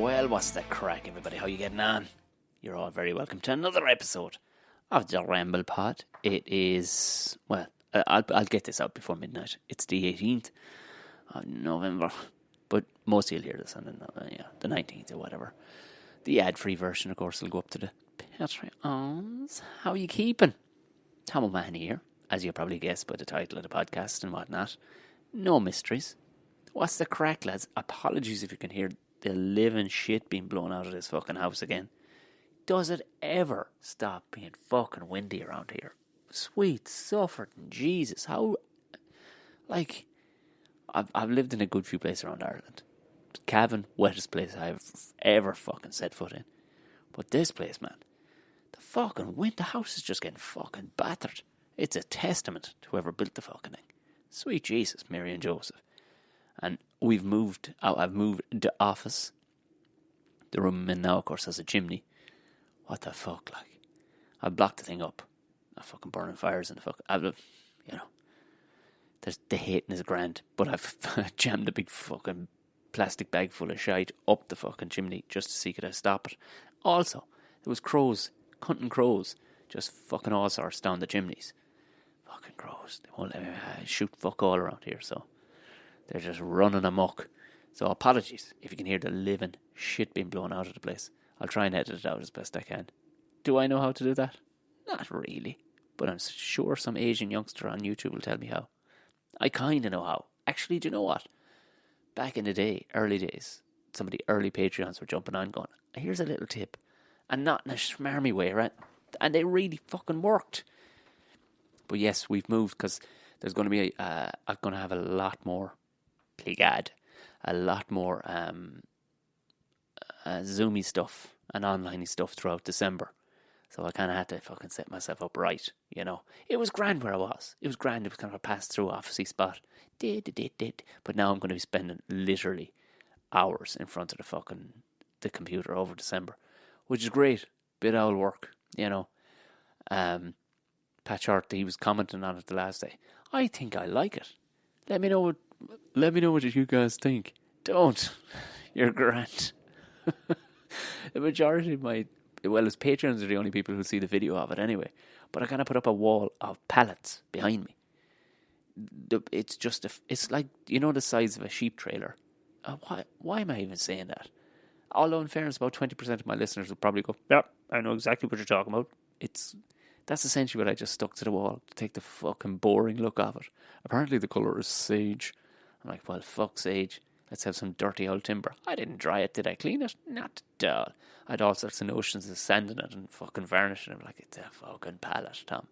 Well, what's the crack, everybody? How you getting on? You're all very welcome to another episode of the Ramble Pod. It is, well, I'll get this out before midnight. It's the 18th of November, but most of you'll hear this on the 19th or whatever. The ad-free version, of course, will go up to the Patreons. How are you keeping? Tom O'Mahony here, as you probably guessed by the title of the podcast and whatnot. No mysteries. What's the crack, lads? Apologies if you can hear the living shit being blown out of this fucking house again. Does it ever stop being fucking windy around here? Sweet suffering Jesus. How, like, I've lived in a good few places around Ireland. Cavan, wettest place I've ever fucking set foot in. But this place, man, the fucking wind, the house is just getting fucking battered. It's a testament to whoever built the fucking thing. Sweet Jesus, Mary and Joseph. And we've moved out. I've moved the office. The room I'm in now, of course, has a chimney. What the fuck, like? I blocked the thing up. I'm fucking burning fires in the fuck. There's the hating is grand, but I've jammed a big fucking plastic bag full of shite up the fucking chimney just to see could I stop it. Also, there was crows, hunting crows, just fucking all sorts down the chimneys. Fucking crows. They won't let me shoot fuck all around here, so they're just running amok. So apologies if you can hear the living shit being blown out of the place. I'll try and edit it out as best I can. Do I know how to do that? Not really. But I'm sure some Asian youngster on YouTube will tell me how. I kind of know how. Actually, do you know what? Back in the day, early days, some of the early Patreons were jumping on going, here's a little tip. And not in a smarmy way, right? And they really fucking worked. But yes, we've moved because there's going to be I'm going to have a lot more Zoomy stuff and online stuff throughout December. So I kind of had to fucking set myself up right, you know. It was grand where I was. It was grand. It was kind of a pass-through officey spot. But now I'm going to be spending literally hours in front of the computer over December, which is great. Bit owl work, you know. Pat Short, he was commenting on it the last day. I think I like it. Let me know what you guys think. Don't. You're grand. The majority of as patrons are the only people who see the video of it anyway. But I kind of put up a wall of pallets behind me. It's just, it's like, you know, the size of a sheep trailer. Why am I even saying that? Although in fairness, about 20% of my listeners will probably go, yeah, I know exactly what you're talking about. That's essentially what I just stuck to the wall to take the fucking boring look of it. Apparently the colour is sage. I'm like, well, fuck sage. Let's have some dirty old timber. I didn't dry it. Did I clean it? Not at all. I had all sorts of notions of sanding it and fucking varnishing it. I'm like, it's a fucking pallet, Tom.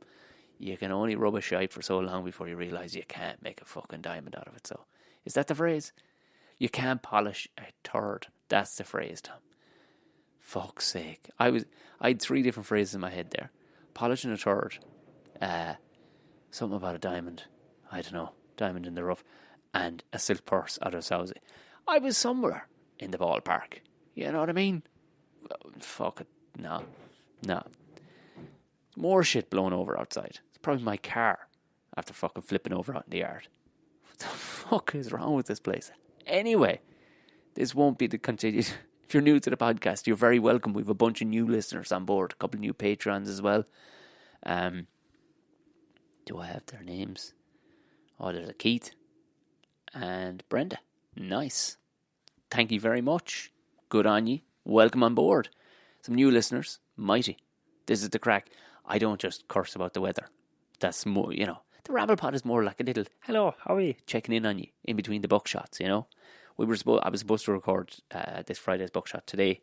You can only rub a shite for so long before you realise you can't make a fucking diamond out of it. So, is that the phrase? You can't polish a turd. That's the phrase, Tom. Fuck's sake. I had 3 different phrases in my head there. Polishing a turd. Something about a diamond. I don't know. Diamond in the rough. And a silk purse out of Saudi. I was somewhere in the ballpark. You know what I mean? Fuck it. No. More shit blown over outside. It's probably my car after fucking flipping over out in the yard. What the fuck is wrong with this place? Anyway, this won't be the continued. If you're new to the podcast, you're very welcome. We have a bunch of new listeners on board. A couple of new patrons as well. Do I have their names? Oh, there's a Keith and Brenda. Nice. Thank you very much. Good on you. Welcome on board. Some new listeners. Mighty. This is the crack. I don't just curse about the weather. That's more, you know. The Ramble Pod is more like a little, hello, how are you? Checking in on you in between the buckshots, you know. I was supposed to record this Friday's buckshot today.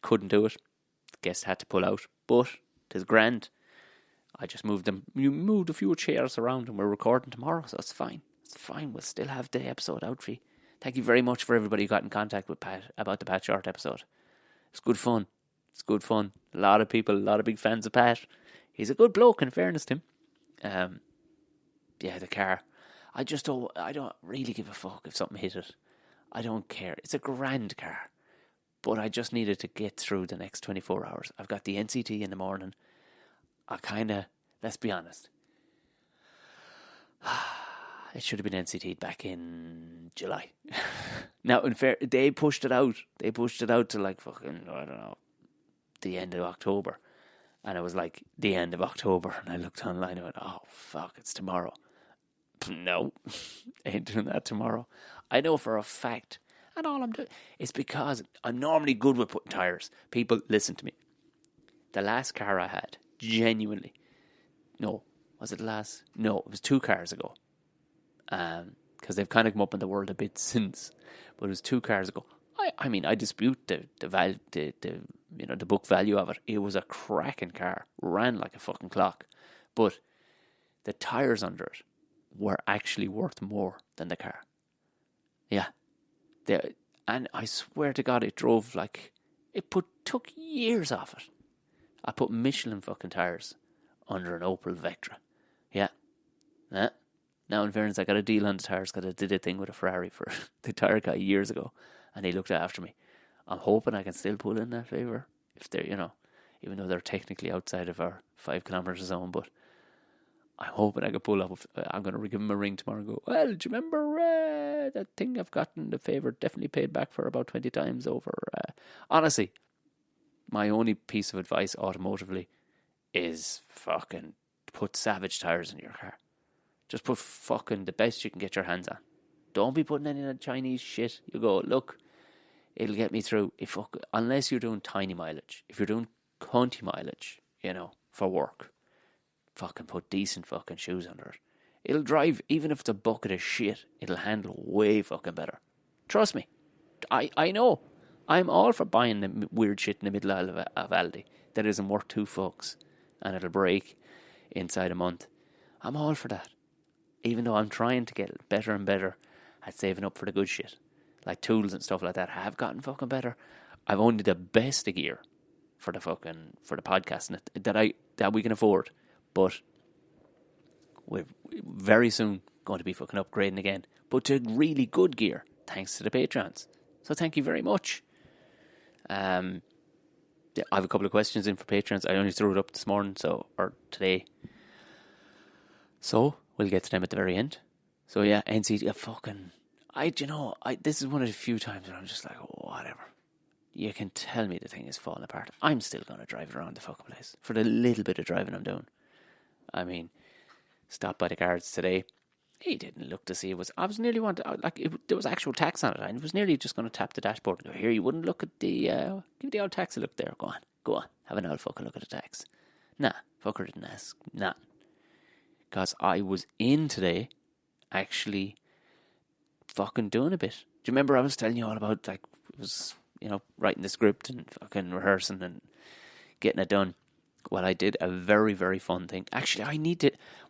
Couldn't do it. Guest had to pull out. But it is grand. I just moved a few chairs around and we're recording tomorrow, so it's fine. It's fine. We'll still have the episode out for you. Thank you very much for everybody who got in contact with Pat about the Pat Short episode. It's good fun. A lot of people, a lot of big fans of Pat. He's a good bloke, in fairness to him. Yeah, the car. I don't really give a fuck if something hit it. I don't care. It's a grand car. But I just needed to get through the next 24 hours. I've got the NCT in the morning. let's be honest. It should have been NCT'd back in July. Now, in fair, they pushed it out. They pushed it out to like fucking, I don't know, the end of October. And it was like the end of October. And I looked online and went, oh, fuck, it's tomorrow. No, ain't doing that tomorrow. I know for a fact. And all I'm doing is because I'm normally good with putting tyres. People, listen to me. The last car I had, genuinely. No, was it the last? No, it was 2 cars ago. Because they've kind of come up in the world a bit since. But it was 2 cars ago. I mean, I dispute the book value of it. It was a cracking car. Ran like a fucking clock. But the tyres under it were actually worth more than the car. Yeah. And I swear to God, it drove like... took years off it. I put Michelin fucking tyres under an Opel Vectra. Yeah. Now, in fairness, I got a deal on the tyres because I did a thing with a Ferrari for the tyre guy years ago. And he looked after me. I'm hoping I can still pull in that favour. If they're, even though they're technically outside of our 5 kilometre zone, but I'm hoping I can pull up. I'm going to give him a ring tomorrow and go, well, do you remember that thing I've gotten the favour definitely paid back for about 20 times over? Honestly, my only piece of advice automotively is fucking put Savage tyres in your car. Just put fucking the best you can get your hands on. Don't be putting any of that Chinese shit. You go, look, it'll get me through. Unless you're doing tiny mileage. If you're doing cunty mileage, for work, fucking put decent fucking shoes under it. It'll drive, even if it's a bucket of shit, it'll handle way fucking better. Trust me. I know. I'm all for buying the weird shit in the middle of Aldi that isn't worth 2 fucks and it'll break inside a month. I'm all for that. Even though I'm trying to get better and better at saving up for the good shit. Like tools and stuff like that have gotten fucking better. I've only the best of gear for the podcasting that we can afford. But we're very soon going to be fucking upgrading again. But to really good gear, thanks to the Patreons. So thank you very much. I have a couple of questions in for Patreons. I only threw it up this morning, or today. So we'll get to them at the very end. So yeah, NCT, this is one of the few times where I'm just like, oh, whatever. You can tell me the thing is falling apart. I'm still going to drive it around the fucking place for the little bit of driving I'm doing. I mean, stopped by the guards today. He didn't look to see I was nearly there was actual tax on it. I was nearly just going to tap the dashboard and go, here, you wouldn't look at give the old tax a look there. Go on, have an old fucking look at the tax. Nah, fucker didn't ask. Nah. Because I was in today, actually fucking doing a bit. Do you remember I was telling you all about, it was, writing the script and fucking rehearsing and getting it done? Well, I did a very, very fun thing. Actually,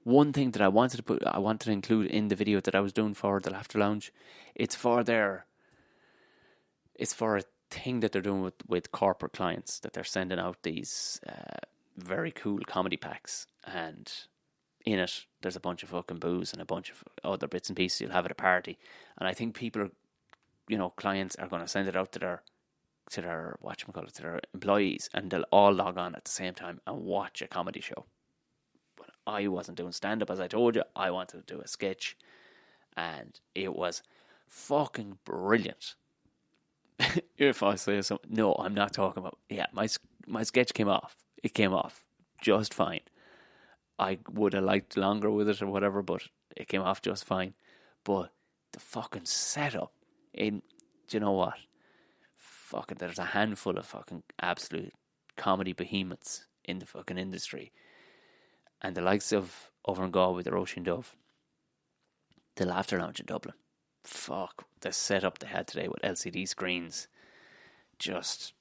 one thing that I wanted to include in the video that I was doing for the Laughter Lounge. It's for a thing that they're doing with corporate clients, that they're sending out these very cool comedy packs, and in it there's a bunch of fucking booze and a bunch of other bits and pieces you'll have at a party. And I think people are, clients are going to send it out to their to their employees, and they'll all log on at the same time and watch a comedy show. But I wasn't doing stand-up, as I told you. I wanted to do a sketch, and it was fucking brilliant. If I say something, no, I'm not talking about. Yeah, my sketch came off. It came off just fine. I would have liked longer with it or whatever, but it came off just fine. But the fucking setup, do you know what? Fucking, there's a handful of fucking absolute comedy behemoths in the fucking industry. And the likes of Over in Galway with the Roisin Dove, the Laughter Lounge in Dublin. Fuck, the setup they had today with LCD screens. Just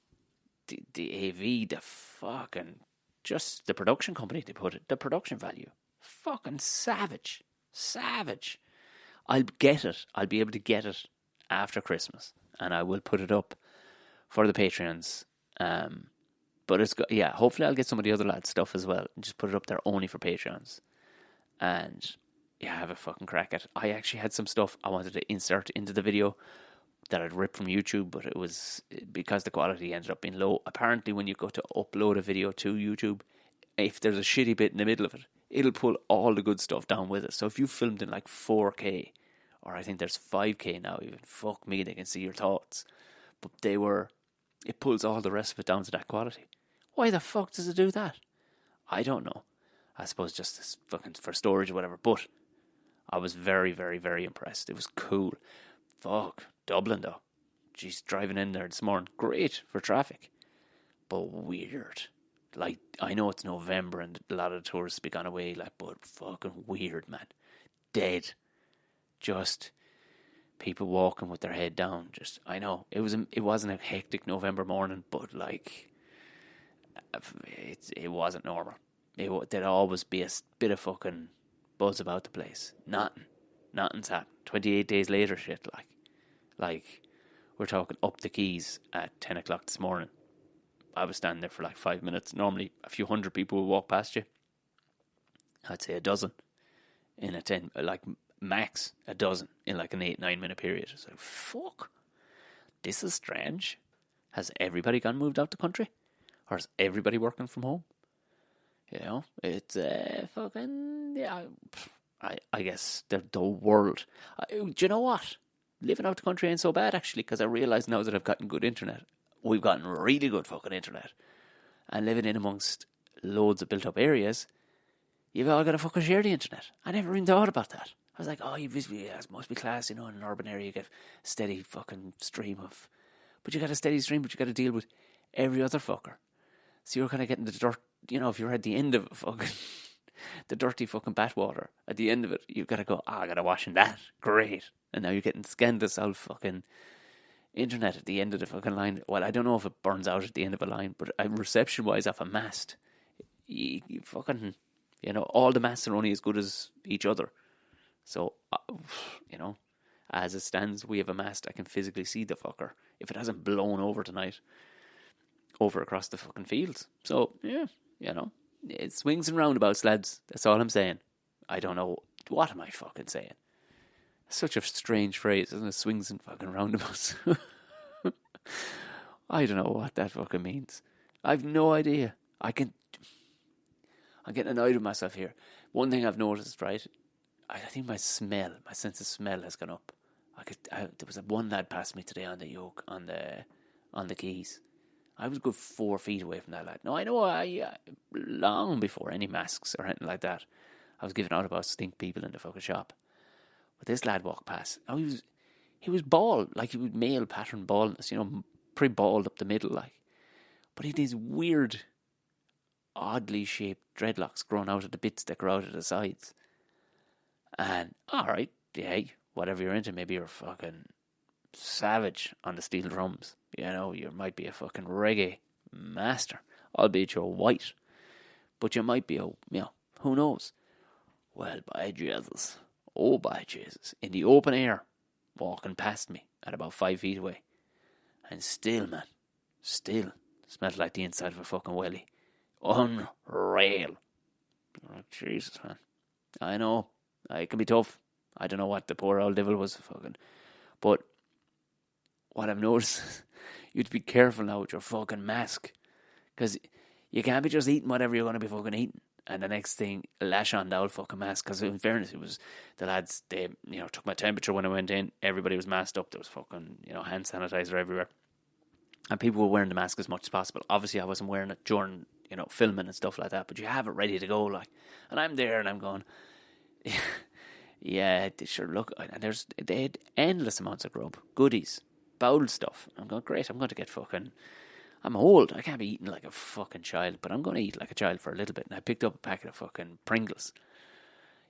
the AV, the fucking, just the production company they put it, the production value. Fucking savage. I'll get it. I'll be able to get it after Christmas, and I will put it up for the Patreons. But hopefully I'll get some of the other lads' stuff as well and just put it up there only for Patreons. And have a fucking crack at it. I actually had some stuff I wanted to insert into the video that I'd ripped from YouTube, but it was because the quality ended up being low. Apparently when you go to upload a video to YouTube, if there's a shitty bit in the middle of it, it'll pull all the good stuff down with it. So if you filmed in like 4K, or I think there's 5K now even, fuck me, they can see your thoughts. But it pulls all the rest of it down to that quality. Why the fuck does it do that? I don't know. I suppose just fucking for storage or whatever. But I was very, very, very impressed. It was cool. Fuck, Dublin though. Jeez, driving in there this morning, great for traffic. But weird. Like, I know it's November and a lot of the tourists be gone away, like, but fucking weird, man. Dead. Just people walking with their head down. Just, I know, it wasn't a hectic November morning, but like, it wasn't normal. There'd always be a bit of fucking buzz about the place. Nothing's happened. 28 days later, shit, like, we're talking up the quays at 10 o'clock this morning. I was standing there for like 5 minutes. Normally, a few hundred people will walk past you. I'd say a dozen in a 10, like max a dozen in like an 8-9 minute period. It's like, fuck, this is strange. Has everybody gone moved out the country? Or is everybody working from home? You know, it's fucking, yeah, I guess the world. Do you know what? Living out the country ain't so bad, actually, because I realise now that I've gotten good internet. We've gotten really good fucking internet. And living in amongst loads of built-up areas, you've all got to fucking share the internet. I never even thought about that. I was like, oh, it must be class, you know, in an urban area you get a steady fucking stream of... But you got a steady stream, but you got to deal with every other fucker. So you're kind of getting the dirt, you know, if you're at the end of fucking... the dirty fucking bathwater, at the end of it, you've got to go, I got to wash in that. Great. And now you're getting scandalous out fucking internet at the end of the fucking line. Well, I don't know if it burns out at the end of a line, but reception-wise off a mast, you fucking, you know, all the masts are only as good as each other. So, you know, as it stands, we have a mast. I can physically see the fucker if it hasn't blown over tonight, over across the fucking fields. So, yeah, you know, it swings and roundabouts, lads. That's all I'm saying. I don't know. What am I fucking saying? Such a strange phrase, isn't it? Swings and fucking roundabouts. I don't know what that fucking means. I've no idea. I'm getting annoyed with myself here. One thing I've noticed, right? I think my sense of smell has gone up. There was one lad passed me today on the yoke, on the quays. I was a good 4 feet away from that lad. Now, I know long before any masks or anything like that, I was giving out about stink people in the fucking shop. But this lad walked past. Oh, he was bald, like he was male pattern baldness, you know, pretty bald up the middle, like. But he had these weird, oddly shaped dreadlocks growing out of the bits that grow out of the sides. And, alright, yeah, whatever you're into, maybe you're fucking savage on the steel drums. You know, you might be a fucking reggae master, albeit you're white. But you might be you know, who knows? Well, by Jesus. Oh, by Jesus. In the open air, walking past me at about 5 feet away. And still, man, smelled like the inside of a fucking welly. Unreal. Oh, Jesus, man. I know. It can be tough. I don't know what the poor old devil was fucking. But what I've noticed, you'd be careful now with your fucking mask. Because you can't be just eating whatever you're going to be fucking eating. And the next thing, lash on the old fucking mask. Because in fairness, it was the lads, they, you know, took my temperature when I went in. Everybody was masked up. There was fucking, you know, hand sanitizer everywhere. And people were wearing the mask as much as possible. Obviously, I wasn't wearing it during, you know, filming and stuff like that. But you have it ready to go, like. And I'm there and I'm going, yeah, they sure look. And they had endless amounts of grub, goodies, bowel stuff. I'm going, great, I'm going to get fucking... I'm old. I can't be eating like a fucking child, but I'm going to eat like a child for a little bit. And I picked up a packet of fucking Pringles.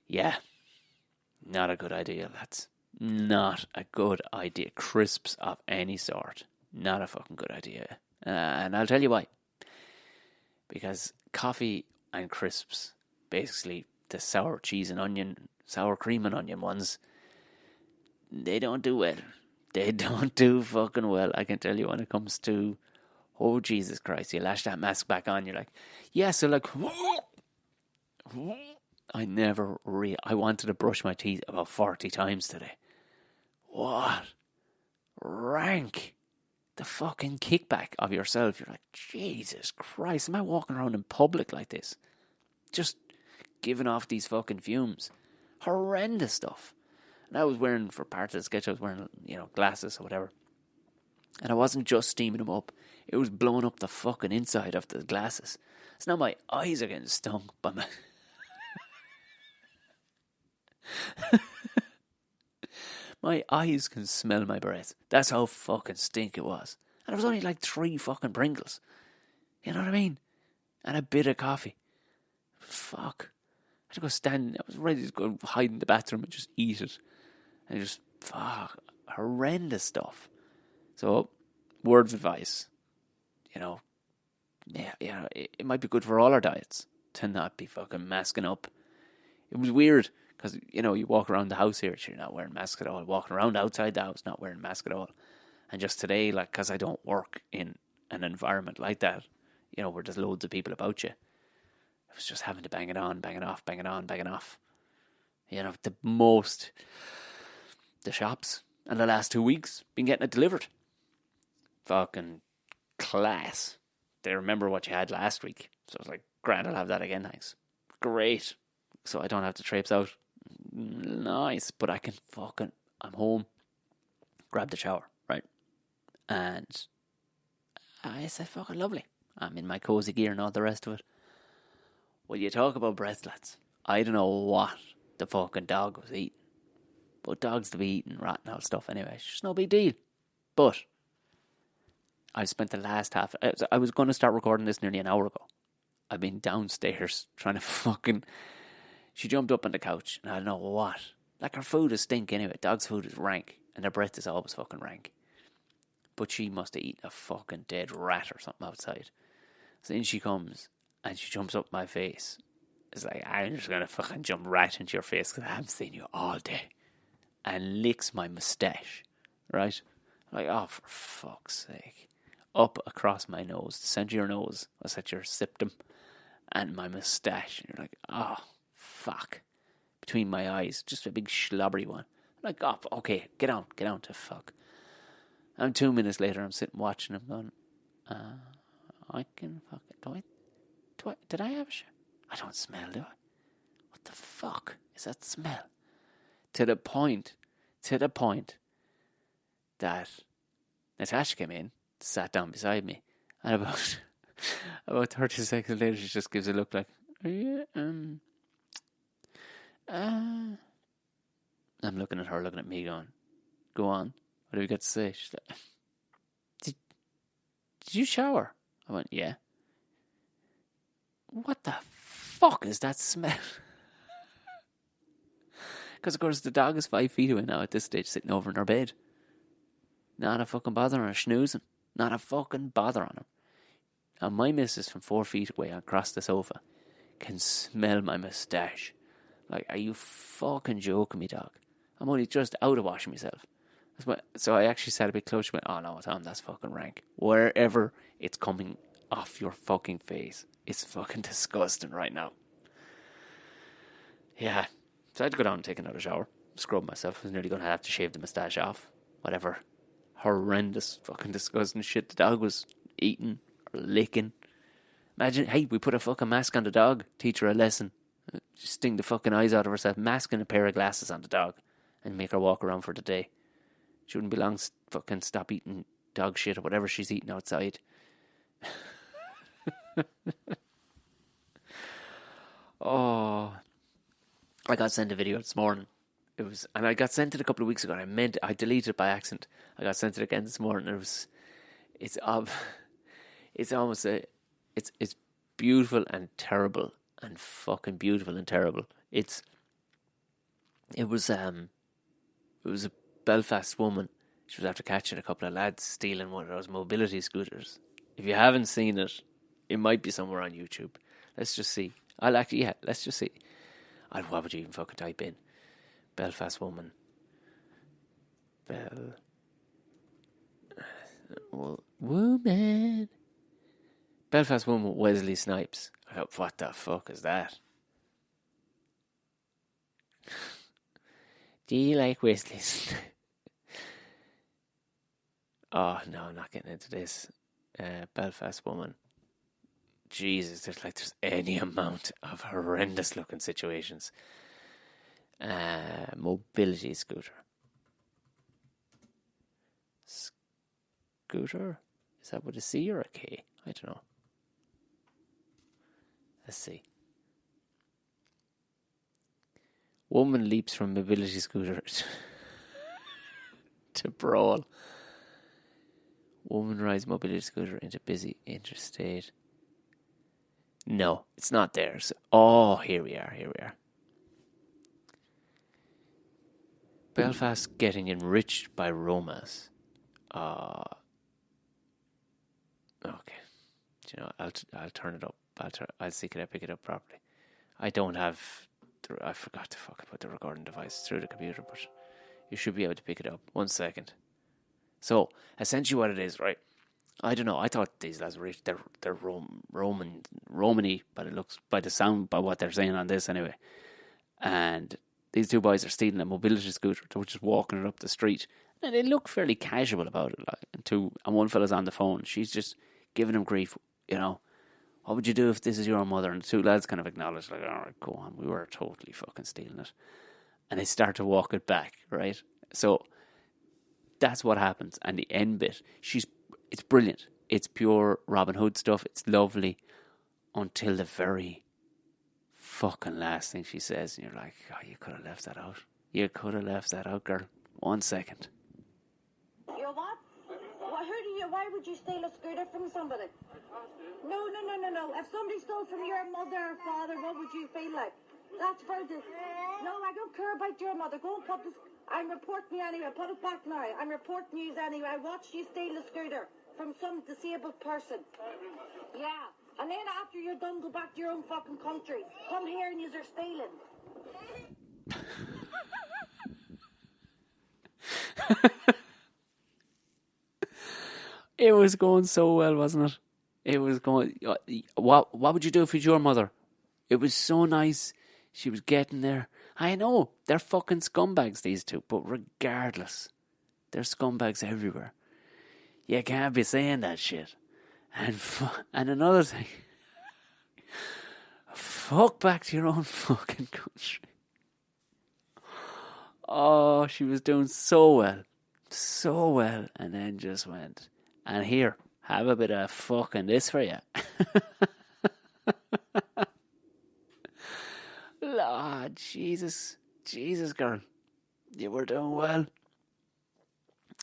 Yeah. Not a good idea, lads. Not a good idea. Crisps of any sort. Not a fucking good idea. And I'll tell you why. Because coffee and crisps, basically the sour cheese and onion, sour cream and onion ones, they don't do well. They don't do fucking well. I can tell you when it comes to... Oh, Jesus Christ, you lash that mask back on, you're like, yeah, so like, I wanted to brush my teeth about 40 times today. What? Rank. The fucking kickback of yourself. You're like, Jesus Christ, am I walking around in public like this? Just giving off these fucking fumes. Horrendous stuff. And I was wearing, for part of the sketch, I was wearing, glasses or whatever. And I wasn't just steaming them up. It was blowing up the fucking inside of the glasses. So now my eyes are getting stung by my... My eyes can smell my breath. That's how fucking stink it was. And it was only like 3 fucking Pringles. You know what I mean? And a bit of coffee. Fuck. I had to go stand. I was ready to go hide in the bathroom and just eat it. And just, fuck. Horrendous stuff. So, word of advice. It might be good for all our diets to not be fucking masking up. It was weird. Because, you walk around the house here, you're not wearing masks at all. Walking around outside the house, not wearing masks at all. And just today, because I don't work in an environment like that, where there's loads of people about you, I was just having to bang it on, bang it off, bang it on, bang it off. The shops, and the last 2 weeks, been getting it delivered. Fucking class. They remember what you had last week. So I was like, grand, I'll have that again, thanks. Great. So I don't have to traipse out. Nice, but I can I'm home, grab the shower, right? And I said, fucking lovely. I'm in my cozy gear and all the rest of it. Well, you talk about breath, lads. I don't know what the fucking dog was eating. But dogs to be eating rotten old stuff anyway. It's just no big deal. But I spent the last half... I was going to start recording this nearly an hour ago. I've been downstairs trying to fucking... She jumped up on the couch, and I don't know what. Like, her food is stink anyway. Dog's food is rank, and their breath is always fucking rank. But she must have eaten a fucking dead rat or something outside. So then she comes, and she jumps up my face. It's like, I'm just going to fucking jump right into your face because I haven't seen you all day. And licks my moustache, right? Like, oh, for fuck's sake. Up across my nose, the centre of your nose. That's at your septum. And my moustache. And you're like, oh, fuck. Between my eyes. Just a big slobbery one. I'm like, oh, okay, get on to fuck. And 2 minutes later, I'm sitting watching him going, I can fucking... Did I have a shower? I don't smell, do I? What the fuck is that smell? To the point that Natasha came in, sat down beside me, and about 30 seconds later, she just gives a look like, are you, I'm looking at her, looking at me, going, go on, what do we got to say? She's like, did you shower? I went, yeah. What the fuck is that smell? Because, of course, the dog is 5 feet away now at this stage, sitting over in her bed. Not a fucking bother on her, snoozing. Not a fucking bother on him. And my missus from 4 feet away across the sofa can smell my moustache. Like, are you fucking joking me, dog? I'm only just out of washing myself. So I actually sat a bit close. She went, oh no, Tom, that's fucking rank. Wherever it's coming off your fucking face, it's fucking disgusting right now. Yeah. So I had to go down and take another shower. Scrub myself. I was nearly going to have to shave the moustache off. Whatever horrendous fucking disgusting shit the dog was eating or licking. Imagine, hey, we put a fucking mask on the dog. Teach her a lesson. Sting the fucking eyes out of herself. Mask and a pair of glasses on the dog. And make her walk around for the day. She wouldn't be long fucking stop eating dog shit or whatever she's eating outside. Oh... I got sent a video this morning. And I got sent it a couple of weeks ago. And I deleted it by accident. I got sent it again this morning. It's beautiful and terrible, and fucking beautiful and terrible. It was a Belfast woman. She was after catching a couple of lads stealing one of those mobility scooters. If you haven't seen it, it might be somewhere on YouTube. Let's just see. Let's just see. What would you even fucking type in? Belfast woman. Woman. Belfast woman Wesley Snipes. What the fuck is that? Do you like Wesley Snipes? Oh, no, I'm not getting into this. Belfast woman. Jesus, there's any amount of horrendous looking situations. Mobility scooter. Scooter? Is that with a C or a K? I don't know. Let's see. Woman leaps from mobility scooter to brawl. Woman rides mobility scooter into busy interstate. No, it's not there. So, here we are. Belfast getting enriched by romance. Okay. Do you know, I'll turn it up. I'll see can I pick it up properly. I don't have. I forgot to fucking put the recording device through the computer, but you should be able to pick it up. 1 second. So essentially, what it is, right? I don't know. I thought these lads were rich. They're Romany, but it looks by the sound, by what they're saying on this anyway. And these two boys are stealing a mobility scooter. They're just walking it up the street, and they look fairly casual about it. And one fella's on the phone. She's just giving him grief. You know, what would you do if this is your mother? And the two lads kind of acknowledge, like, all right, go on. We were totally fucking stealing it. And they start to walk it back, right? So that's what happens. And the end bit, it's brilliant. It's pure Robin Hood stuff. It's lovely until the very fucking last thing she says. And you're like, oh, you could have left that out. You could have left that out, girl. 1 second. You what? Why would you steal a scooter from somebody? No. If somebody stole from your mother or father, what would you feel like? That's for the... No, I don't care about your mother. Go and put this... I'm reporting you anyway. Put it back now. I'm reporting you anyway. I watched you steal a scooter from some disabled person. Yeah. And then after you're done, go back to your own fucking country. Come here and you're stealing. It was going so well, wasn't it? It was going... What would you do if it was your mother? It was so nice. She was getting there. I know, they're fucking scumbags, these two. But regardless, they're scumbags everywhere. You can't be saying that shit. And another thing. Fuck back to your own fucking country. Oh, she was doing so well. So well. And then just went... And here, have a bit of fucking this for you. Lord, Jesus, girl. You were doing well.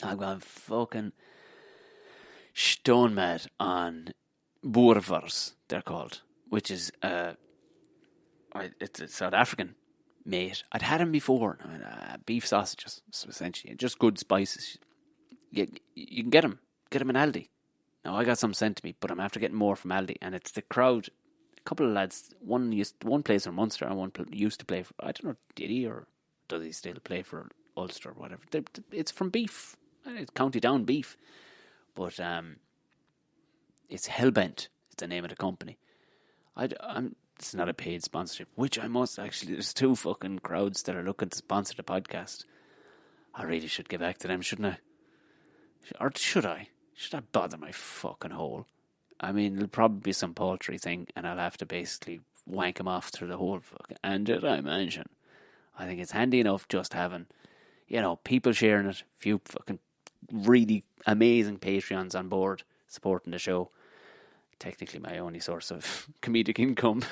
I'm going fucking stone mad on boervers, they're called, which is, it's a South African mate. I'd had them before. I mean, beef sausages, so essentially, just good spices. You can get them. Get them in Aldi. Now, I got some sent to me, but I'm after getting more from Aldi. And it's the crowd. A couple of lads, one plays for Munster and one used to play for, I don't know, did he or does he still play for Ulster or whatever. It's from Beef. It's County Down Beef. But it's Hellbent. It's the name of the company. It's not a paid sponsorship, which I must actually, there's two fucking crowds that are looking to sponsor the podcast. I really should get back to them, shouldn't I? Or should I? Should I bother my fucking hole? I mean, it'll probably be some poultry thing, and I'll have to basically wank him off through the whole fucking... And did I mention? I think it's handy enough just having, people sharing it, a few fucking really amazing Patreons on board supporting the show. Technically my only source of comedic income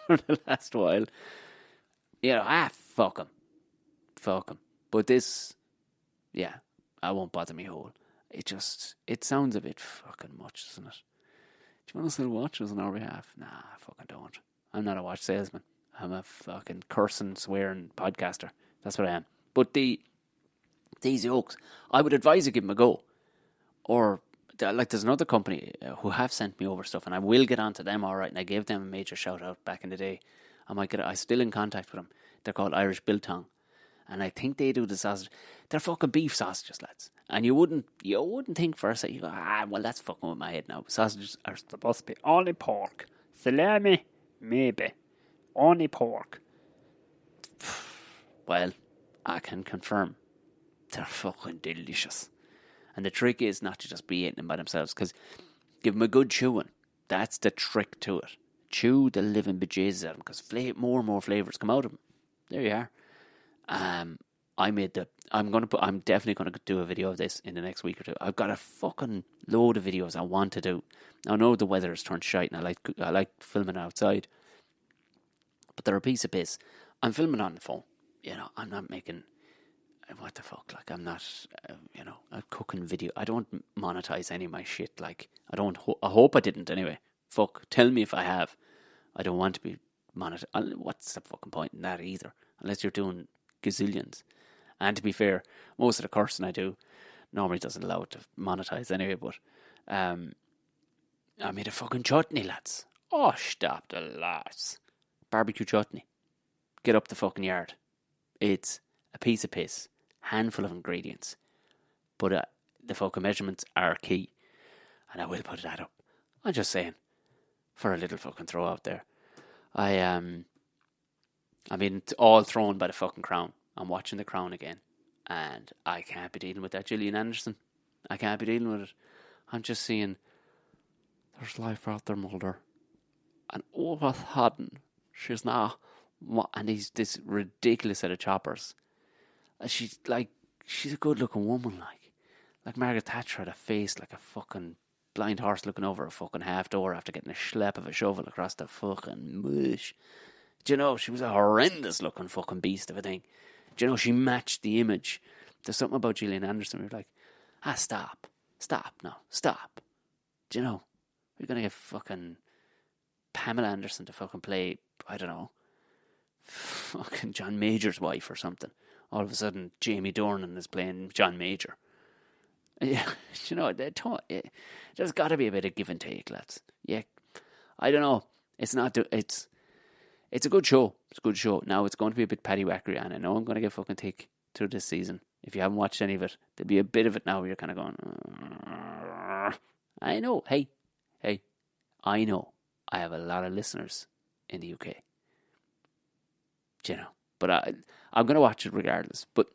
for the last while. Fuck him. But this, I won't bother me hole. It sounds a bit fucking much, doesn't it? Do you want to still watch us on our behalf? Nah, I fucking don't. I'm not a watch salesman. I'm a fucking cursing, swearing podcaster. That's what I am. But these yokes, I would advise you give them a go. Or, there's another company who have sent me over stuff, and I will get onto them all right, and I gave them a major shout out back in the day. I'm still in contact with them. They're called Irish Biltong. And I think they do the sausage. They're fucking beef sausages, lads. And you wouldn't think for a second, you go, well, that's fucking with my head now. Sausages are supposed to be only pork. Salami, maybe. Only pork. Well, I can confirm they're fucking delicious. And the trick is not to just be eating them by themselves, because give them a good chewing. That's the trick to it. Chew the living bejesus out of them, because more and more flavours come out of them. There you are. I'm definitely gonna do a video of this in the next week or two. I've got a fucking load of videos I want to do. I know the weather has turned shite, and I like filming outside, but they're a piece of piss. I'm filming on the phone. You know, I'm not making what the fuck. Like, I'm not, a cooking video. I don't monetize any of my shit. Like, I hope I didn't anyway. Fuck, tell me if I have. I don't want to be monetized. What's the fucking point in that either? Unless you're doing gazillions. And to be fair, most of the cursing I do normally doesn't allow it to monetize anyway, but I made a fucking chutney, lads. Oh, stop the lads. Barbecue chutney. Get up the fucking yard. It's a piece of piss. Handful of ingredients. But the fucking measurements are key. And I will put that up. I'm just saying. For a little fucking throw out there. I mean, it's all thrown by the fucking Crown. I'm watching The Crown again, and I can't be dealing with that Gillian Anderson. I can't be dealing with it. I'm just seeing there's life out there, Mulder, and all of a sudden she's not. And he's this ridiculous set of choppers. She's a good-looking woman, like Margaret Thatcher had a face like a fucking blind horse looking over a fucking half door after getting a schlep of a shovel across the fucking mush. Do you know, she was a horrendous looking fucking beast of a thing. Do you know, she matched the image. There's something about Gillian Anderson where you're like, stop. Do you know, we're going to get fucking Pamela Anderson to fucking play, I don't know, fucking John Major's wife or something. All of a sudden, Jamie Dornan is playing John Major. Yeah, you know, there's got to be a bit of give and take, lads. Yeah, I don't know. It's a good show. It's a good show. Now, it's going to be a bit paddywhackery, and I know I'm going to get fucking thick through this season. If you haven't watched any of it, there'll be a bit of it now where you're kind of going, I know. Hey, I know. I have a lot of listeners in the UK. You know, but I'm going to watch it regardless. But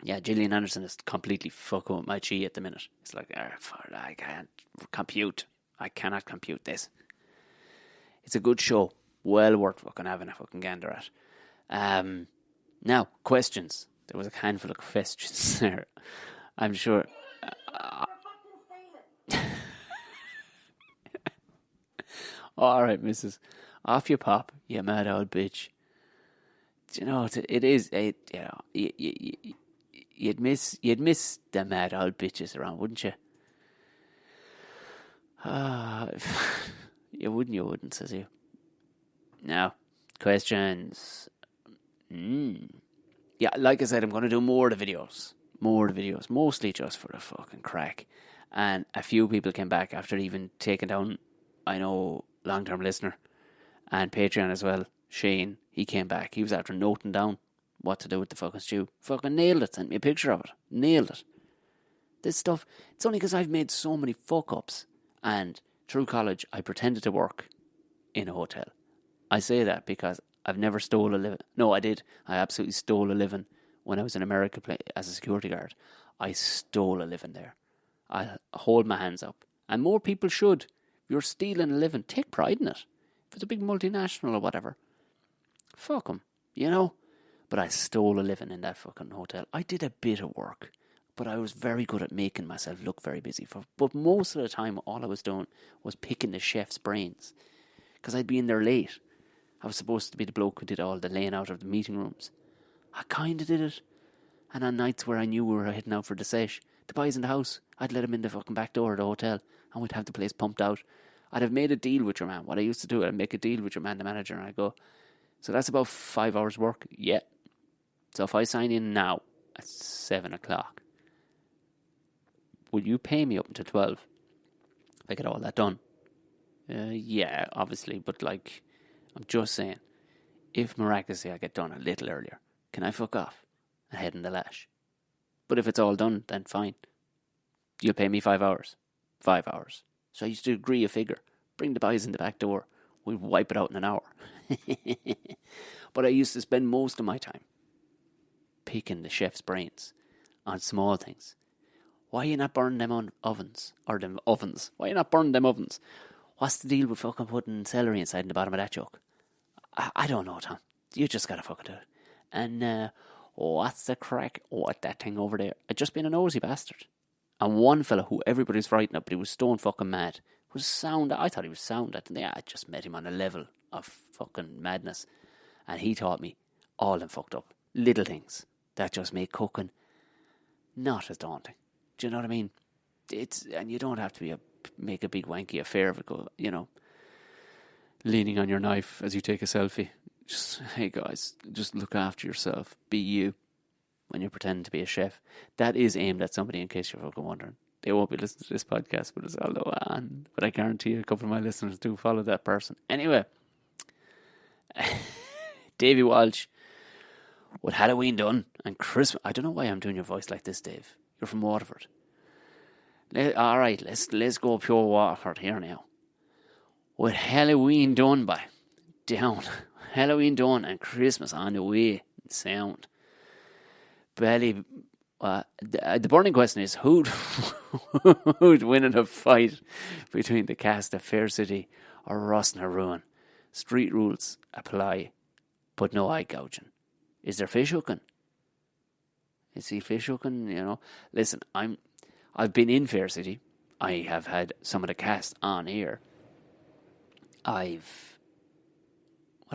yeah, Gillian Anderson is completely fucking with my chi at the minute. It's like, I can't compute. I cannot compute this. It's a good show. Well worth fucking having a fucking gander at. Now, questions. There was a handful of questions there. I'm sure. All right, Mrs. Off you pop, you mad old bitch. You know, it is. You'd miss the mad old bitches around, wouldn't you? You wouldn't, says you. Now, questions. Yeah, like I said, I'm going to do more of the videos, mostly just for the fucking crack. And a few people came back after even taking down, I know, long-term listener and Patreon as well, Shane. He came back. He was after noting down what to do with the fucking stew. Fucking nailed it. Sent me a picture of it. Nailed it. This stuff, it's only because I've made so many fuck-ups. And through college, I pretended to work in a hotel. I say that because I've never stole a living. No, I did. I absolutely stole a living when I was in America as a security guard. I stole a living there. I hold my hands up. And more people should. If you're stealing a living, take pride in it. If it's a big multinational or whatever, fuck them, you know? But I stole a living in that fucking hotel. I did a bit of work, but I was very good at making myself look very busy. But most of the time, all I was doing was picking the chef's brains. Because I'd be in there late. I was supposed to be the bloke who did all the laying out of the meeting rooms. I kind of did it. And on nights where I knew we were heading out for the sesh, the boys in the house, I'd let them in the fucking back door of the hotel and we'd have the place pumped out. I'd have made a deal with your man. What I used to do, I'd make a deal with your man, the manager, and I'd go, so that's about 5 hours work? Yeah. So if I sign in now at 7 o'clock, will you pay me up until 12 if I get all that done? Yeah, obviously, but like, I'm just saying, if miraculously I get done a little earlier, can I fuck off and head in the lash? But if it's all done, then fine. You'll pay me 5 hours. 5 hours. So I used to agree a figure. Bring the boys in the back door. We'll wipe it out in an hour. But I used to spend most of my time picking the chef's brains on small things. Why are you not burning them on ovens? Or them ovens? Why are you not burning them ovens? What's the deal with fucking putting celery inside in the bottom of that jug? I don't know, Tom. You just gotta fucking do it. And what's the crack? What that thing over there? I'd just been a nosy bastard. And one fella who everybody's frightened of, but he was stone fucking mad, was sound. I thought he was sound. I just met him on a level of fucking madness. And he taught me all them fucked up little things that just make cooking not as daunting. Do you know what I mean? And you don't have to make a big wanky affair of it. Go, leaning on your knife as you take a selfie. Just, hey guys, just look after yourself. Be you when you're pretending to be a chef. That is aimed at somebody, in case you're fucking wondering. They won't be listening to this podcast, but I guarantee you a couple of my listeners do follow that person. Anyway, Davey Walsh, with Halloween done and Christmas. I don't know why I'm doing your voice like this, Dave. You're from Waterford. All right, let's go pure Waterford here now. With Halloween done down, Halloween done and Christmas on the way. Sound. Belly. The burning question is who'd win in a fight between the cast of Fair City or Rossnaruan? Street rules apply, but no eye gouging. Is there fish hooking? Is he fish hooking? Listen, I've been in Fair City. I have had some of the cast on here. What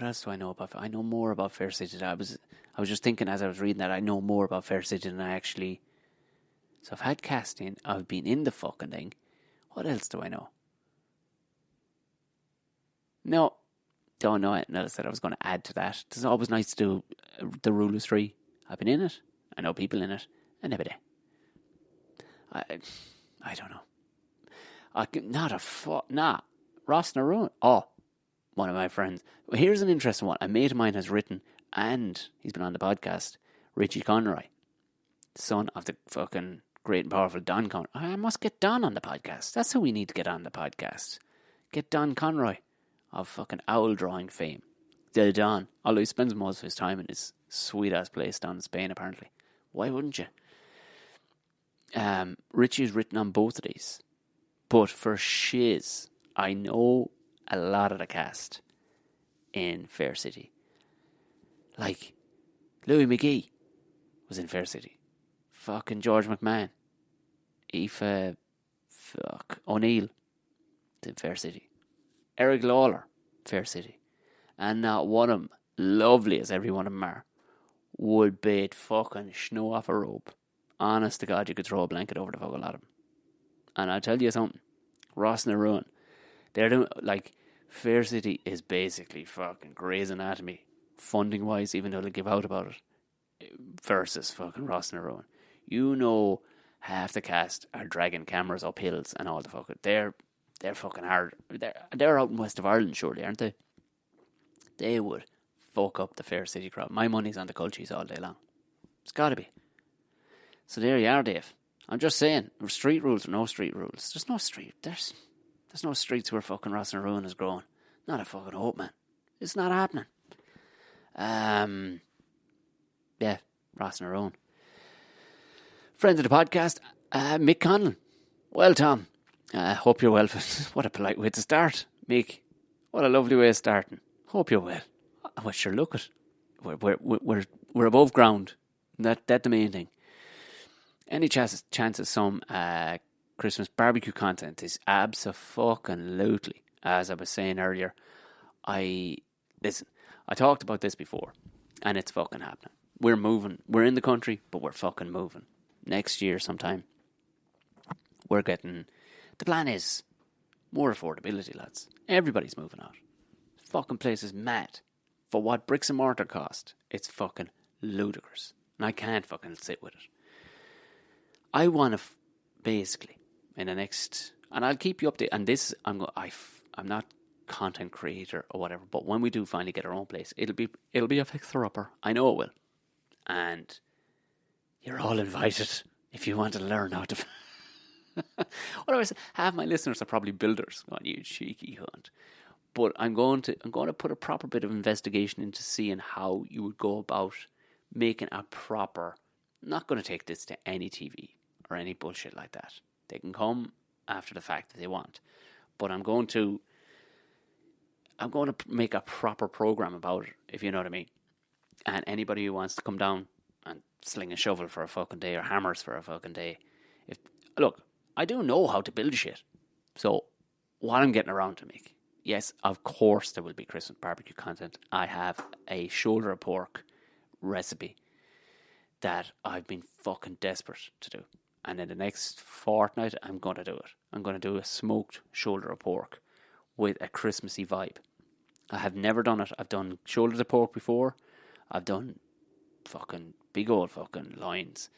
else do I know about? I know more about Fair City. I was just thinking as I was reading that I know more about Fair City than I actually. So I've had casting. I've been in the fucking thing. What else do I know? No, don't know it. I said I was going to add to that. It's always nice to do the Rule of Three. I've been in it. I know people in it. And every day. I don't know. Rossnaruan. Oh, one of my friends. Well, here's an interesting one. A mate of mine has written, and he's been on the podcast, Richie Conroy, son of the fucking great and powerful Don Conroy. I must get Don on the podcast. That's who we need to get on the podcast. Get Don Conroy of fucking owl drawing fame. The Don. Although he spends most of his time in his sweet-ass place down in Spain, apparently. Why wouldn't you? Richie's written on both of these. But for shiz, I know a lot of the cast in Fair City. Like, Louis McGee was in Fair City. Fucking George McMahon. Aoife O'Neill in Fair City. Eric Lawler, Fair City. And not one of them, lovely as every one of them are, would bait fucking snow off a rope. Honest to God, you could throw a blanket over the fucking lot of them. And I'll tell you something. Rossnaruan, they're doing, Fair City is basically fucking Grey's Anatomy, funding-wise, even though they give out about it, versus fucking Rossnaruan. Half the cast are dragging cameras up hills and all the fucking... They're fucking hard. They're out in west of Ireland, surely, aren't they? They would fuck up the Fair City crowd. My money's on the Culchies all day long. It's gotta be. So there you are, Dave. I'm just saying, street rules or no street rules. There's no street. There's no streets where fucking Rossnaruan is growing. Not a fucking hope, man. It's not happening. Yeah, Rossnaruan. Friend of the podcast, Mick Conlon. Well, Tom, hope you're well. What a polite way to start, Mick. What a lovely way of starting. Hope you're well. Well, sure, look at. We're above ground. That's the main thing. Any chances some Christmas barbecue content is abso-fucking-lutely. As I was saying earlier, I talked about this before, and it's fucking happening. We're moving. We're in the country, but we're fucking moving. Next year sometime, we're getting... The plan is more affordability, lads. Everybody's moving out. Fucking place is mad. For what bricks and mortar cost, it's fucking ludicrous. And I can't fucking sit with it. I want to basically in the next, and I'll keep you updated. And this, I'm not content creator or whatever, but when we do finally get our own place, it'll be a fixer upper. I know it will, and you're all invited if you want to learn how to. Half my listeners are probably builders. Going, you cheeky hunt. But I'm going to put a proper bit of investigation into seeing how you would go about making a proper. I'm not going to take this to any TV or any bullshit like that. They can come after the fact that they want. But I'm going to I'm going to make a proper program about it, if you know what I mean. And anybody who wants to come down and sling a shovel for a fucking day or hammers for a fucking day, look, I do know how to build shit. So what I'm getting around to make, yes, of course there will be Christmas barbecue content. I have a shoulder of pork recipe that I've been fucking desperate to do. And in the next fortnight, I'm going to do it. I'm going to do a smoked shoulder of pork with a Christmassy vibe. I have never done it. I've done shoulders of pork before. I've done fucking big old fucking loins.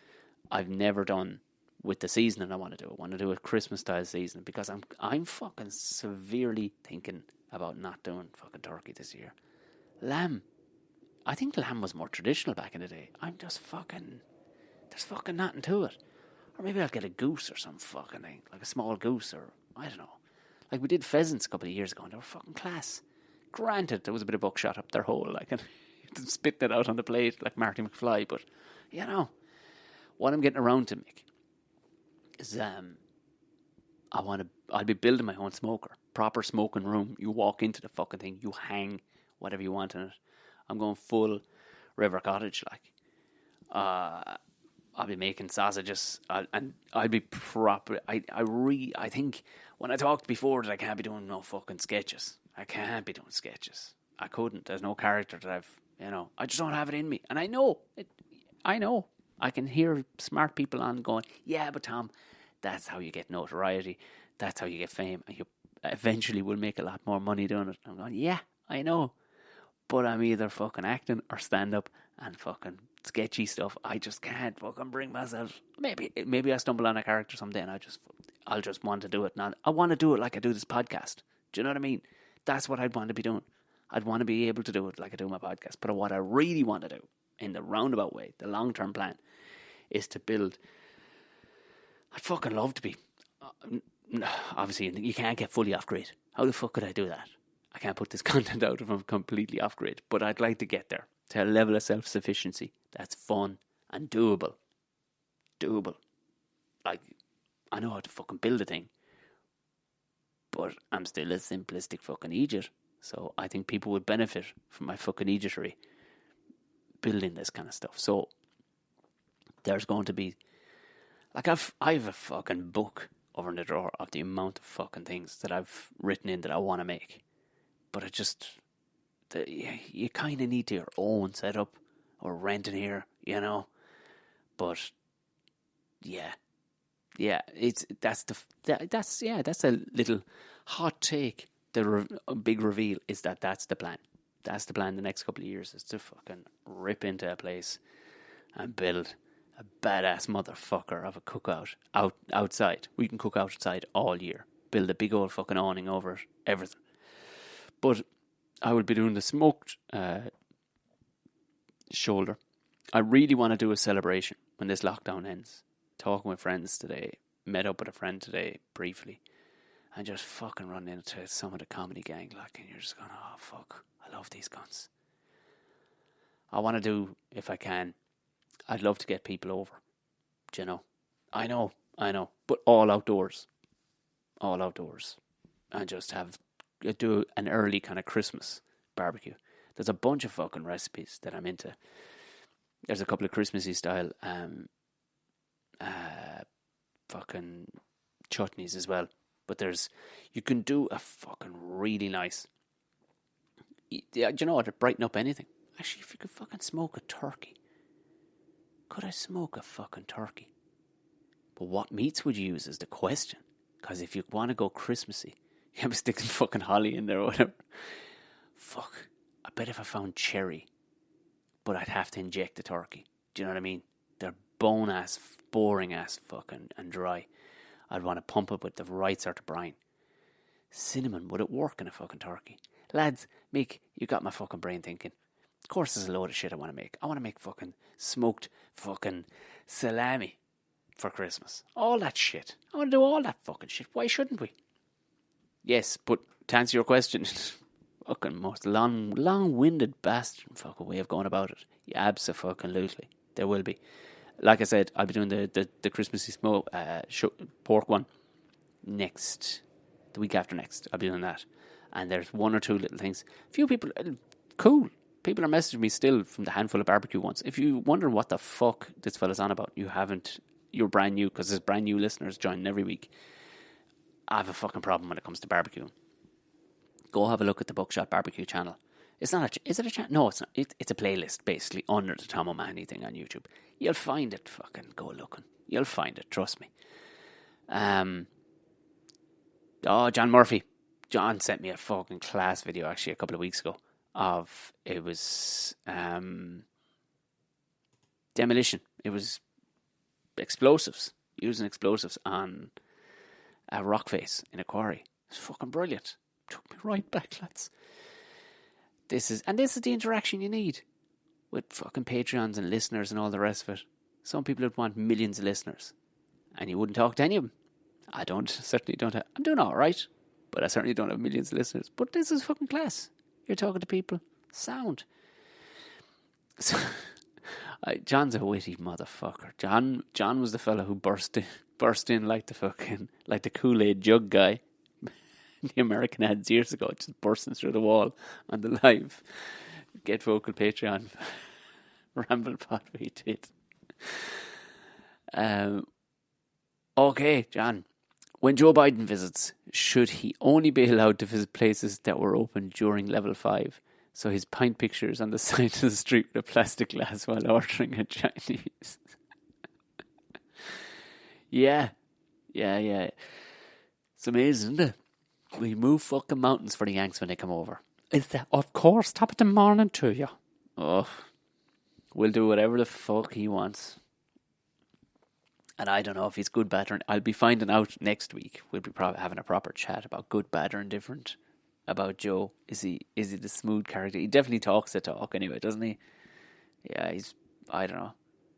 I've never done with the seasoning I want to do. I want to do a Christmas style seasoning because I'm fucking severely thinking about not doing fucking turkey this year. Lamb. I think lamb was more traditional back in the day. There's fucking nothing to it. Or maybe I'll get a goose or some fucking thing, like a small goose, or I don't know. Like we did pheasants a couple of years ago and they were fucking class. Granted, there was a bit of buckshot up their hole, like, and spitting it out on the plate like Marty McFly, but, you know, what I'm getting around to, Mick, is I'll be building my own smoker. Proper smoking room. You walk into the fucking thing, you hang whatever you want in it. I'm going full River Cottage, like. I'll be making sausages, and I'll be proper. I think when I talked before that I can't be doing no fucking sketches. I can't be doing sketches. I couldn't. There's no character that I just don't have it in me. And I know it. I know. I can hear smart people on going, yeah, but Tom, that's how you get notoriety. That's how you get fame. And you eventually will make a lot more money doing it. I'm going, yeah, I know. But I'm either fucking acting or stand up and fucking sketchy stuff. I just can't fucking bring myself. Maybe I stumble on a character someday and I'll just want to do it. Now, I want to do it like I do this podcast. Do you know what I mean? That's what I'd want to be doing. I'd want to be able to do it like I do my podcast. But what I really want to do, in the roundabout way, the long-term plan, is to build. I'd fucking love to be. Obviously, you can't get fully off-grid. How the fuck could I do that? I can't put this content out if I'm completely off-grid. But I'd like to get there, to a level of self-sufficiency that's fun and doable. Like, I know how to fucking build a thing. But I'm still a simplistic fucking idiot. So I think people would benefit from my fucking idiotry building this kind of stuff. So there's going to be, like, I have a fucking book over in the drawer of the amount of fucking things that I've written in that I want to make. But it just, you kind of need your own setup or renting here, you know. But yeah, that's a little hot take. A big reveal is that's the plan. That's the plan the next couple of years, is to fucking rip into a place and build a badass motherfucker of a cookout outside. We can cook outside all year. Build a big old fucking awning over it, everything. But I will be doing the smoked shoulder. I really want to do a celebration when this lockdown ends. Talking with friends today. Met up with a friend today briefly. And just fucking run into some of the comedy gang, like, and you're just going, oh fuck, I love these guns. I want to do, if I can, I'd love to get people over. Do you know? I know. But all outdoors. And just do an early kind of Christmas barbecue. There's a bunch of fucking recipes that I'm into. There's a couple of Christmassy style fucking chutneys as well. But you can do a fucking really nice. Yeah, do you know what? It'd brighten up anything. Actually, if you could fucking smoke a turkey. Could I smoke a fucking turkey? But what meats would you use is the question. Because if you want to go Christmassy, you have to stick some fucking holly in there or whatever. Fuck. I bet if I found cherry, but I'd have to inject the turkey. Do you know what I mean? They're bone-ass, boring-ass fucking and dry. I'd want to pump it with the right sort of brine. Cinnamon, would it work in a fucking turkey? Lads, Mick, you got my fucking brain thinking. Of course there's a load of shit I want to make. I want to make fucking smoked fucking salami for Christmas. All that shit. I want to do all that fucking shit. Why shouldn't we? Yes, but to answer your question, fucking most long-winded bastard fucking way of going about it. Yeah, abso-fucking-lutely. There will be. Like I said, I'll be doing the Christmassy pork one the week after next. I'll be doing that. and there's one or two little things. Few people, cool. People are messaging me still from the handful of barbecue ones. If you wonder what the fuck this fella's on about, you're brand new, because there's brand new listeners joining every week. I have a fucking problem when it comes to barbecuing. Go have a look at the Buckshot Barbecue channel. Is it a channel? No, it's not. It's a playlist, basically, under the Tom O'Mahony thing on YouTube. You'll find it. Fucking go looking. You'll find it. Trust me. John Murphy. John sent me a fucking class video, actually, a couple of weeks ago. It was demolition. It was explosives. Using explosives on a rock face in a quarry. It's fucking brilliant. Took me right back, lads. This is the interaction you need with fucking Patreons and listeners and all the rest of it. Some people would want millions of listeners, and you wouldn't talk to any of them. Certainly don't have. I'm doing all right, but I certainly don't have millions of listeners. But this is fucking class. You're talking to people. Sound. So, John's a witty motherfucker. John was the fella who burst in like the Kool-Aid jug guy. The American ads years ago, just bursting through the wall on the live Get Vocal Patreon Ramble Pod we did. Okay, John. When Joe Biden visits, should he only be allowed to visit places that were open during level 5? So his pint pictures on the side of the street with a plastic glass while ordering a Chinese. Yeah. It's amazing, isn't it? We move fucking mountains for the Yanks when they come over. Is that, of course, top of the morning to you. Oh, we'll do whatever the fuck he wants. And I don't know if he's good, bad, or... I'll be finding out next week. We'll be having a proper chat about good, bad, or indifferent. About Joe. Is he the smooth character? He definitely talks the talk anyway, doesn't he? Yeah, I don't know.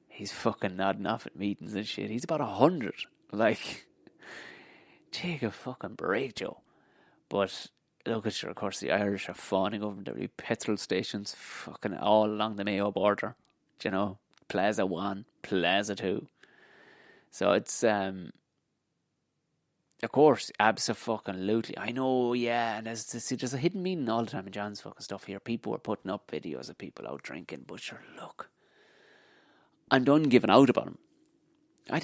He's fucking nodding off at meetings and shit. He's about 100. Like, take a fucking break, Joe. But look at you, of course, the Irish are fawning over the petrol stations fucking all along the Mayo border. Do you know? Plaza 1, Plaza 2. So it's, of course, abso-fucking-lutely. I know, yeah, and there's a hidden meaning all the time in John's fucking stuff here. People were putting up videos of people out drinking, but sure, look. I'm done giving out about him. It's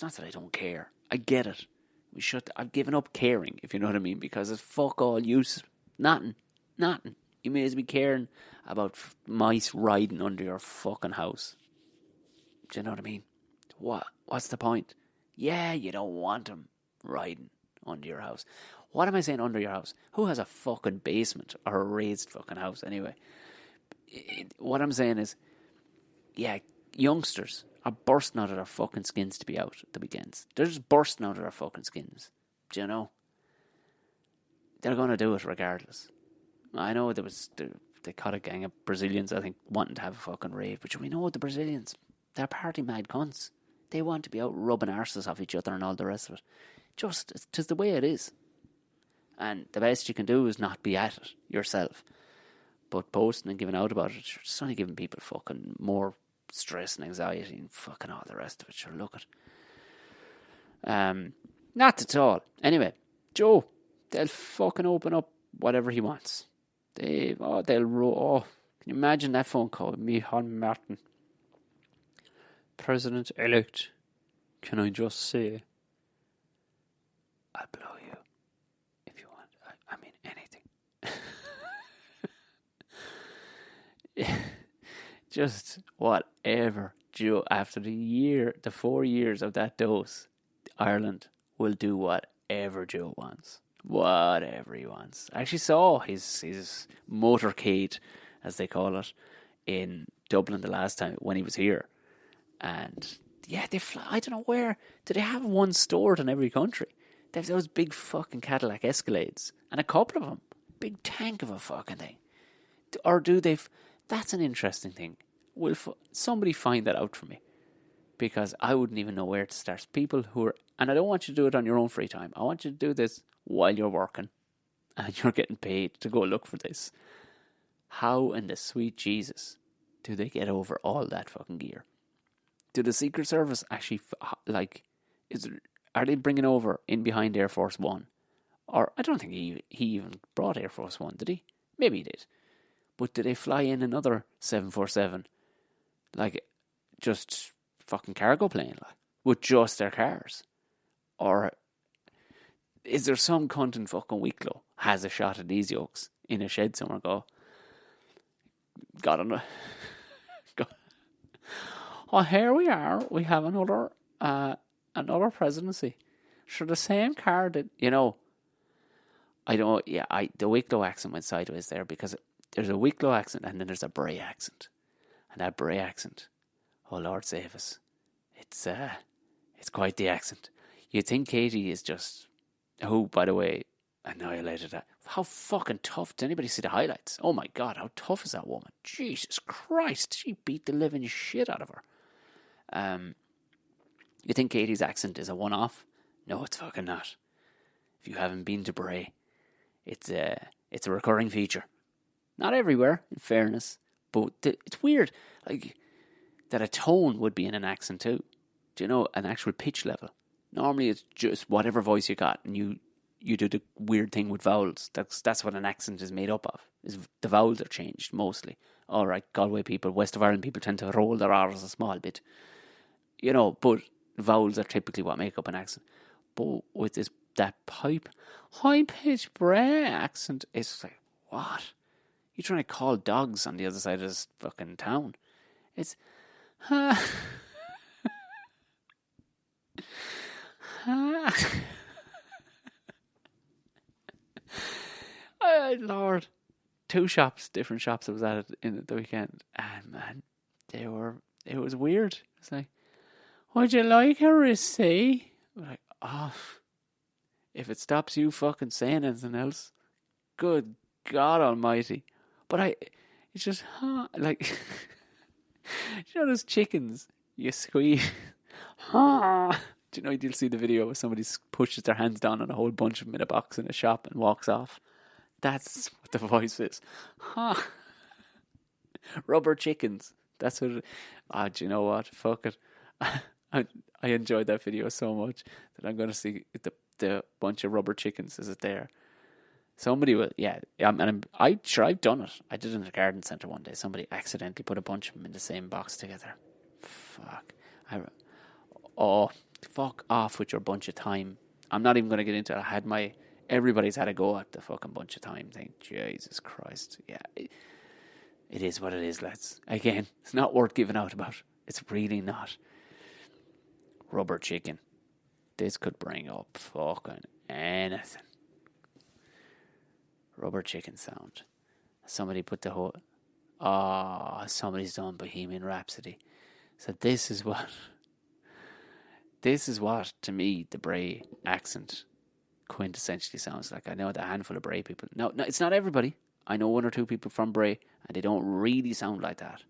not that I don't care. I get it. I've given up caring, if you know what I mean, because it's fuck all use. Nothing. You may as well be caring about mice riding under your fucking house. Do you know what I mean? What's the point? Yeah, you don't want them riding under your house. What am I saying under your house? Who has a fucking basement or a raised fucking house anyway? What I'm saying is, yeah, youngsters are bursting out of their fucking skins to be out at the weekends. They're just bursting out of their fucking skins. Do you know? They're going to do it regardless. I know they caught a gang of Brazilians, I think, wanting to have a fucking rave. But we know the Brazilians, they're party mad cunts. They want to be out rubbing arses off each other and all the rest of it. Just, it's just the way it is. And the best you can do is not be at it yourself. But posting and giving out about it, it's only giving people fucking more stress and anxiety and fucking all the rest of it. Sure, look at. Not at all. Anyway, Joe, they'll fucking open up whatever he wants. Can you imagine that phone call with me, Hon Martin? President-elect, can I just say, I'll blow you if you want. I mean, anything. Just whatever, Joe. After the 4 years of that dose, Ireland will do whatever Joe wants. Whatever he wants. I actually saw his motorcade, as they call it, in Dublin the last time when he was here. And yeah, they fly. I don't know where. Do they have one stored in every country? They have those big fucking Cadillac Escalades. And a couple of them. Big tank of a fucking thing. Or do they... That's an interesting thing. Will somebody find that out for me? Because I wouldn't even know where to start. People who are... And I don't want you to do it on your own free time. I want you to do this while you're working. And you're getting paid to go look for this. How in the sweet Jesus do they get over all that fucking gear? Do the Secret Service actually, are they bringing over in behind Air Force One? Or I don't think he even brought Air Force One, did he? Maybe he did. But did they fly in another 747? Like, just fucking cargo plane, like, with just their cars? Or is there some cunt in fucking Wicklow has a shot at these yokes in a shed somewhere? Got on. Oh, here we are. We have another presidency. Sure, the same car that, the Wicklow accent went sideways there because there's a Wicklow accent and then there's a Bray accent. And that Bray accent, oh Lord save us, it's quite the accent. You'd think Katie is just, who, by the way, annihilated that. How fucking tough. Did anybody see the highlights? Oh my God, how tough is that woman? Jesus Christ, she beat the living shit out of her. You think Katie's accent is a one-off? No, it's fucking not. If you haven't been to Bray, it's a recurring feature. Not everywhere, in fairness, but it's weird, like, that a tone would be in an accent too. Do you know, an actual pitch level? Normally it's just whatever voice you got, and you do the weird thing with vowels. That's what an accent is made up of. Is the vowels are changed mostly. All right, Galway people, West of Ireland people tend to roll their R's a small bit. But vowels are typically what make up an accent. But with that high-pitched Bray accent, it's like, what? You're trying to call dogs on the other side of this fucking town. It's... Lord. 2 different shops I was at in the weekend. And man, it was weird. It's like, would you like a receipt? I'm like, if it stops you fucking saying anything else, good God almighty. But it's just, like, those chickens, you squeeze, do you know, you'll see the video where somebody pushes their hands down on a whole bunch of them in a box in a shop and walks off. That's what the voice is. Rubber chickens. That's what do you know what? Fuck it. I enjoyed that video so much that I'm going to see the bunch of rubber chickens. Is it there? Somebody will, yeah. I've done it. I did it in a garden centre one day. Somebody accidentally put a bunch of them in the same box together. Fuck. Fuck off with your bunch of thyme. I'm not even going to get into it. Everybody's had a go at the fucking bunch of thyme thing. Jesus Christ. Yeah. It is what it is, lads. Again, it's not worth giving out about. It's really not. Rubber chicken. This could bring up fucking anything. Rubber chicken sound. Somebody put the whole... somebody's done Bohemian Rhapsody. So this is what, to me, the Bray accent quintessentially sounds like. I know a handful of Bray people. No, it's not everybody. I know 1 or 2 people from Bray, and they don't really sound like that.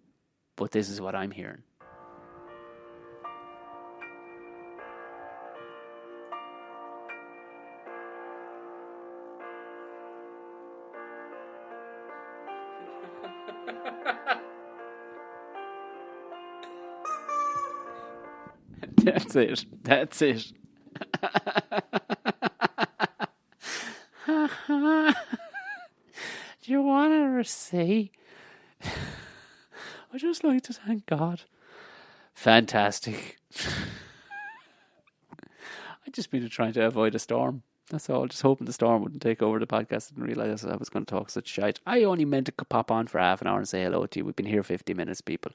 But this is what I'm hearing. That's it. Do you want a receipt? I just like to thank God. Fantastic. I've just been trying to avoid a storm. That's all. Just hoping the storm wouldn't take over the podcast and realise I was going to talk such shite. I only meant to pop on for half an hour and say hello to you. We've been here 50 minutes, people.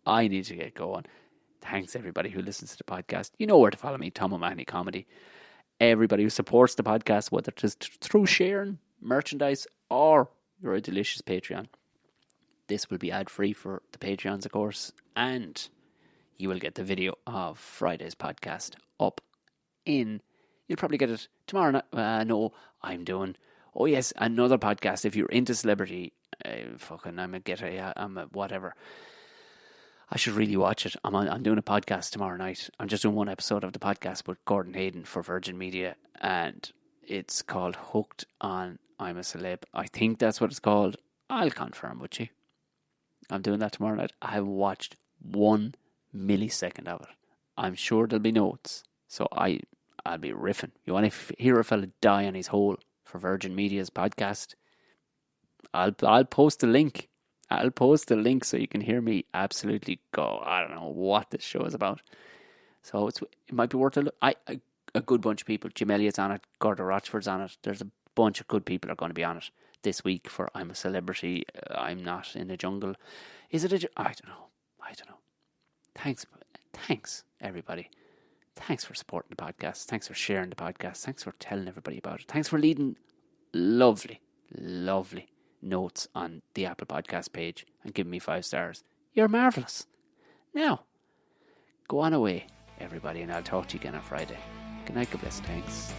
I need to get going. Thanks, everybody who listens to the podcast. You know where to follow me, Tom O'Mahony Comedy. Everybody who supports the podcast, whether it is through sharing merchandise or you're a delicious Patreon. This will be ad-free for the Patreons, of course. And you will get the video of Friday's podcast up in... You'll probably get it tomorrow night. No, I'm doing... Oh, yes, another podcast. If you're into celebrity... I'm a whatever... I should really watch it. I'm doing a podcast tomorrow night. I'm just doing one episode of the podcast with Gordon Hayden for Virgin Media, and it's called Hooked on I'm a Celeb. I think that's what it's called. I'll confirm with you. I'm doing that tomorrow night. I haven't watched 1 millisecond of it. I'm sure there'll be notes. So I I'll be riffing. You want to hear a fella die on his hole for Virgin Media's podcast? I'll post the link. I'll post the link so you can hear me absolutely go. I don't know what this show is about. So it might be worth a look. A good bunch of people. Jim Elliott's on it. Gordo Rochford's on it. There's a bunch of good people are going to be on it this week for I'm a Celebrity. I'm Not in the Jungle. Is it I don't know. Thanks, everybody. Thanks for supporting the podcast. Thanks for sharing the podcast. Thanks for telling everybody about it. Thanks for leading lovely notes on the Apple Podcast page and giving me 5 stars. You're marvellous. Now, go on away, everybody, and I'll talk to you again on Friday. Good night, God bless, thanks.